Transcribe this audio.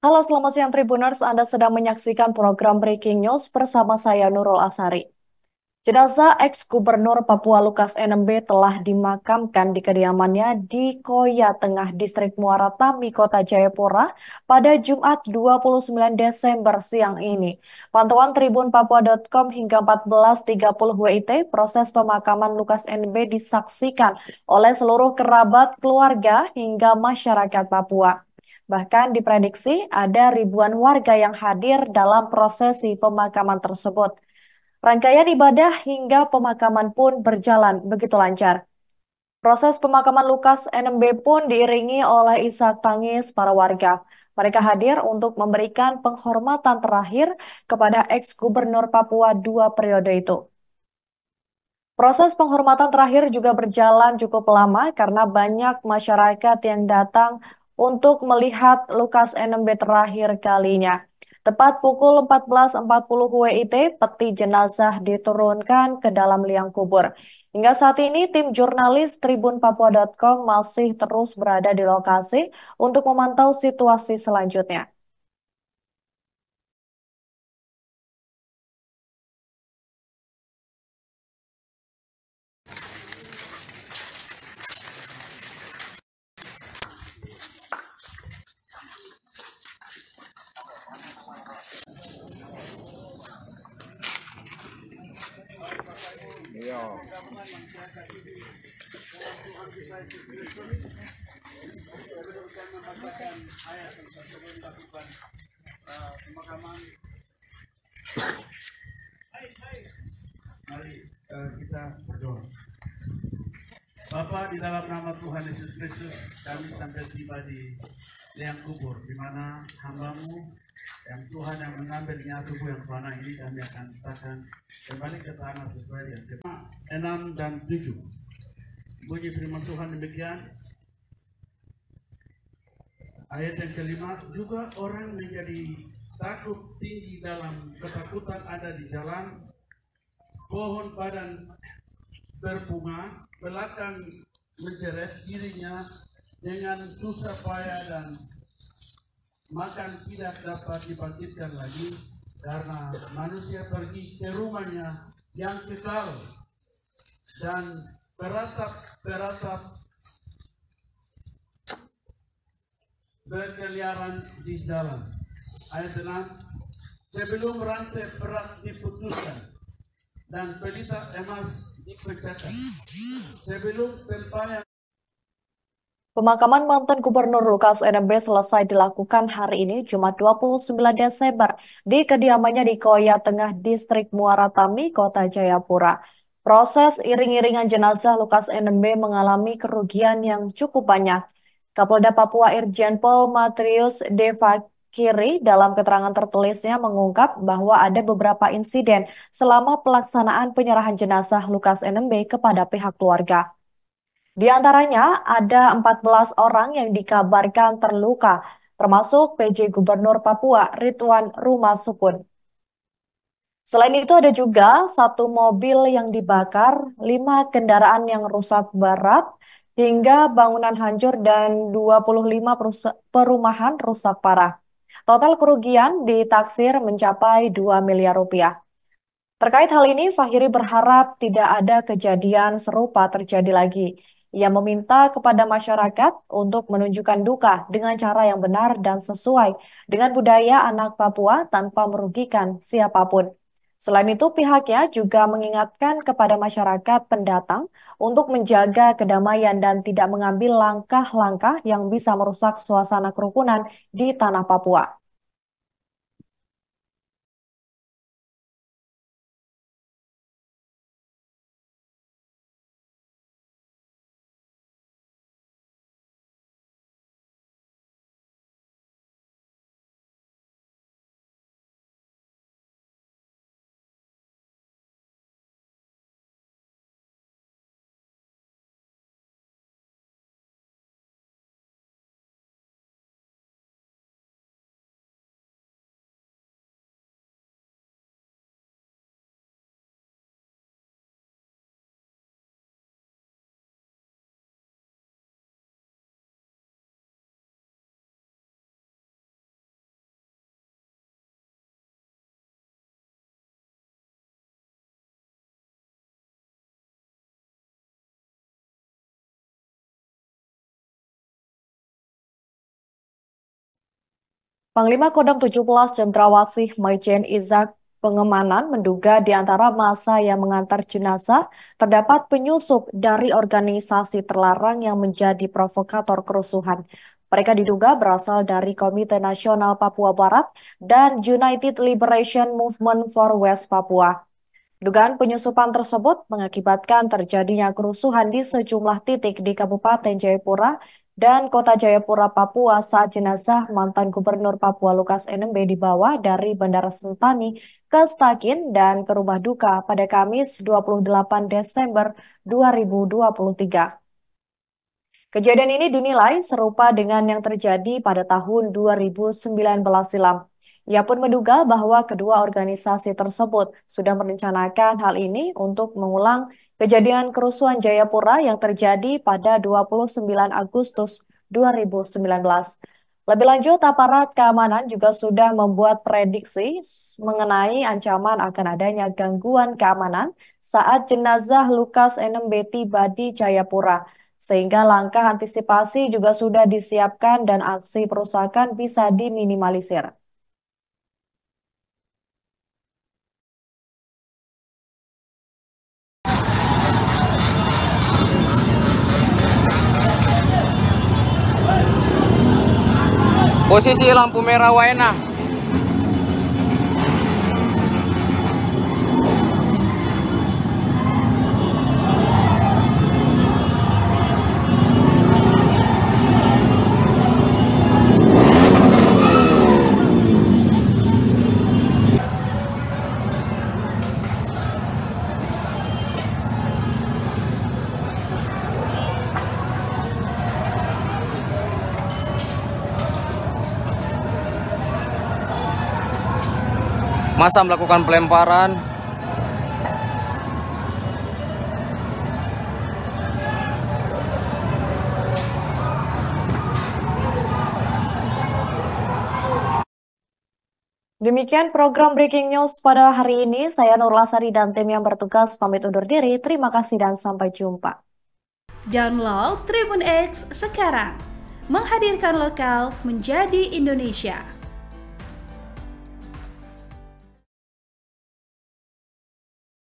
Halo, selamat siang Tribuners. Anda sedang menyaksikan program Breaking News bersama saya Nurul Asari. Jenazah ex-gubernur Papua Lukas NMB telah dimakamkan di kediamannya di Koya Tengah, Distrik Muara Tami, Kota Jayapura pada Jumat 29 Desember siang ini. Pantauan Tribun Papua.com hingga 14.30 WIT, proses pemakaman Lukas NMB disaksikan oleh seluruh kerabat, keluarga, hingga masyarakat Papua. Bahkan diprediksi ada ribuan warga yang hadir dalam prosesi pemakaman tersebut. Rangkaian ibadah hingga pemakaman pun berjalan begitu lancar. Proses pemakaman Lukas NMB pun diiringi oleh isak tangis para warga. Mereka hadir untuk memberikan penghormatan terakhir kepada ex-gubernur Papua dua periode itu. Proses penghormatan terakhir juga berjalan cukup lama karena banyak masyarakat yang datang untuk melihat Lukas NMB terakhir kalinya. Tepat pukul 14.40 WIT, peti jenazah diturunkan ke dalam liang kubur. Hingga saat ini, tim jurnalis tribunpapua.com masih terus berada di lokasi untuk memantau situasi selanjutnya. Iya. Mari kita berdoa. Bapa, di dalam nama Tuhan Yesus Kristus, kami sampai tiba di liang kubur, di mana hambamu yang Tuhan yang mengambil nyata tubuh yang fana ini, kami akan letakkan kembali ke tanah sesuai dengan firman 6 dan 7. Bunyi firman Tuhan demikian. Ayat yang kelima, juga orang menjadi takut tinggi dalam ketakutan ada di jalan, pohon padan berbunga, belakang menjeret dirinya dengan susah payah dan makan tidak dapat dibangkitkan lagi karena manusia pergi ke rumahnya yang kekal dan beratap berkeliaran di jalan. Ayat 6, sebelum rantai perak diputuskan dan pelita emas dipecahkan, sebelum tempayan. Pemakaman mantan Gubernur Lukas NMB selesai dilakukan hari ini, Jumat 29 Desember, di kediamannya di Koya Tengah, Distrik Muara Tami, Kota Jayapura. Proses iring-iringan jenazah Lukas NMB mengalami kerugian yang cukup banyak. Kapolda Papua Irjen Pol Matrius Devakiri dalam keterangan tertulisnya mengungkap bahwa ada beberapa insiden selama pelaksanaan penyerahan jenazah Lukas NMB kepada pihak keluarga. Di antaranya ada 14 orang yang dikabarkan terluka, termasuk PJ Gubernur Papua Ridwan Rumasukun. Selain itu ada juga satu mobil yang dibakar, 5 kendaraan yang rusak berat, hingga bangunan hancur dan 25 perumahan rusak parah. Total kerugian ditaksir mencapai 2 miliar rupiah. Terkait hal ini, Fahiri berharap tidak ada kejadian serupa terjadi lagi. Ia meminta kepada masyarakat untuk menunjukkan duka dengan cara yang benar dan sesuai dengan budaya anak Papua tanpa merugikan siapapun. Selain itu, pihaknya juga mengingatkan kepada masyarakat pendatang untuk menjaga kedamaian dan tidak mengambil langkah-langkah yang bisa merusak suasana kerukunan di tanah Papua. Panglima Kodam 17 Cendrawasih Maijen Izak Pengemanan menduga di antara masa yang mengantar jenazah terdapat penyusup dari organisasi terlarang yang menjadi provokator kerusuhan. Mereka diduga berasal dari Komite Nasional Papua Barat dan United Liberation Movement for West Papua. Dugaan penyusupan tersebut mengakibatkan terjadinya kerusuhan di sejumlah titik di Kabupaten Jayapura dan Kota Jayapura, Papua saat jenazah mantan Gubernur Papua Lukas NMB dibawa dari Bandara Sentani ke Stakin dan ke rumah duka pada Kamis 28 Desember 2023. Kejadian ini dinilai serupa dengan yang terjadi pada tahun 2019 silam. Ia pun menduga bahwa kedua organisasi tersebut sudah merencanakan hal ini untuk mengulang kejadian kerusuhan Jayapura yang terjadi pada 29 Agustus 2019. Lebih lanjut, aparat keamanan juga sudah membuat prediksi mengenai ancaman akan adanya gangguan keamanan saat jenazah Lukas NMB tiba di Jayapura, sehingga langkah antisipasi juga sudah disiapkan dan aksi perusakan bisa diminimalisir. Posisi lampu merah Waena. Masa melakukan pelemparan. Demikian program Breaking News pada hari ini. Saya Nur Lasari dan tim yang bertugas pamit undur diri. Terima kasih dan sampai jumpa. Download Tribun X sekarang. Menghadirkan lokal menjadi Indonesia.